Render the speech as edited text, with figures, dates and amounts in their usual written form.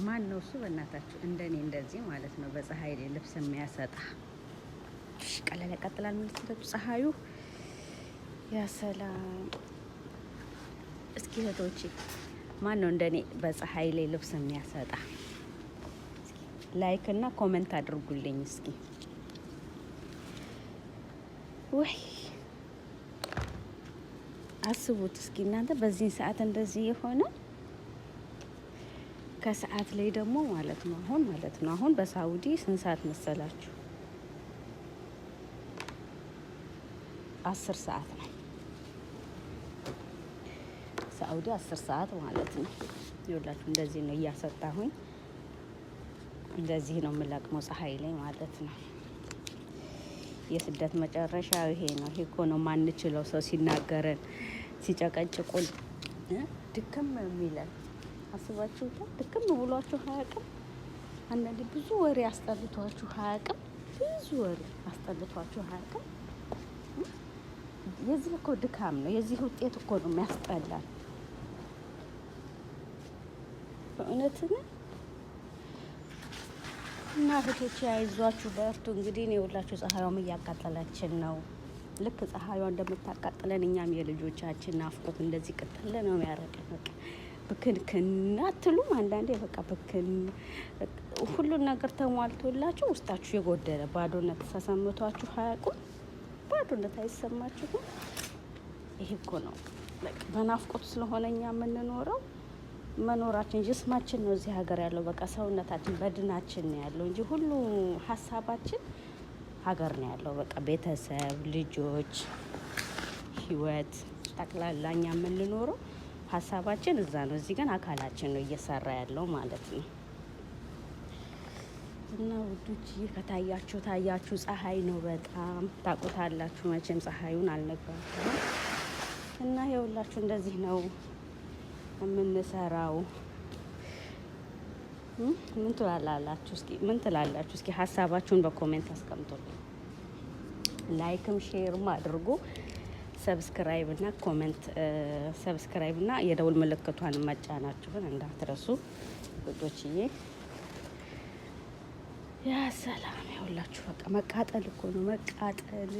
ማን ነው እሱ? በእናታችሁ እንደኔ እንደዚህ ማለት ነው በፀሐይ ላይ ልብስ የሚያሰጣ ቀለል ያቀጥላል ማለት ነው ፀሐዩ። ያ ሰላም። እስኪ እህቶቼ ማን ነው እንደኔ በፀሐይ ላይ ልብስ የሚያሰጣ? ላይክ እና ኮሜንት አድርጉልኝ እስኪ። ወይ አስቡት እስኪ እናንተ በዚህ ሰዓት እንደዚህ የሆነ ከሰዓት ላይ ደግሞ ማለት ነው አሁን በሳውዲ ስንት ሰዓት መሰላችሁ? 10 ሰዓት ነው። ሳውዲ 10 ሰዓት ማለት ነው። ይኸውላችሁ እንደዚህ ነው እያሰጣሁኝ፣ እንደዚህ ነው የምለቅመው ፀሐይ ላይ ማለት ነው። የስደት መጨረሻ ይሄ ነው። ይሄ እኮ ነው ማንችለው ሰው ሲናገረን ሲጨቀጭቁን ድክም የሚለን አስባችሁታል? ድክም ብሏችሁ አያውቅም? አንዳንዴ ብዙ ወሬ አስጠልቷችሁ አያውቅም? ብዙ ወሬ አስጠልቷችሁ አያውቅም? የዚህ እኮ ድካም ነው። የዚህ ውጤት እኮ ነው የሚያስጠላል። በእውነት እና እህቶቼ አይዟችሁ በርቱ። እንግዲህ እኔ ሁላችሁ ፀሐዩም እያቃጠላችን ነው። ልክ ፀሐዩ እንደምታቃጥለን እኛም የልጆቻችን ናፍቆት እንደዚህ ቅጥል ነው የሚያረቀን። በቃ ብክንክን አትሉም? አንዳንዴ በቃ ብክን ሁሉን ነገር ተሟልቶላችሁ ውስጣችሁ የጎደለ ባዶነት ተሰምቷችሁ አያውቁም? ባዶነት አይሰማችሁም? ይሄ እኮ ነው በቃ በናፍቆት ስለሆነ እኛ የምንኖረው መኖራችን ጅስማችን ነው እዚህ ሀገር ያለው። በቃ ሰውነታችን በድናችን ነው ያለው እንጂ ሁሉ ሀሳባችን ሀገር ነው ያለው። በቃ ቤተሰብ፣ ልጆች፣ ህይወት ጠቅላላ እኛ የምንኖረው ሀሳባችን እዛ ነው። እዚህ ግን አካላችን ነው እየሰራ ያለው ማለት ነው። እና ውዶች ከታያችሁ ታያችሁ። ፀሐይ ነው በጣም ታውቁታላችሁ መቼም ፀሐዩን አልነግራችሁም። እና ይኸውላችሁ እንደዚህ ነው የምንሰራው። ምን ትላላችሁ? እስኪ ሀሳባችሁን በኮሜንት አስቀምጡልኝ። ላይክም ሼርም አድርጉ። ሰብስክራይብ እና ኮሜንት ሰብስክራይብ እና የደውል ምልክቷን መጫናችሁን እንዳትረሱ ውዶችዬ። ያ ሰላም። ይኸውላችሁ በቃ መቃጠል እኮ ነው መቃጠል።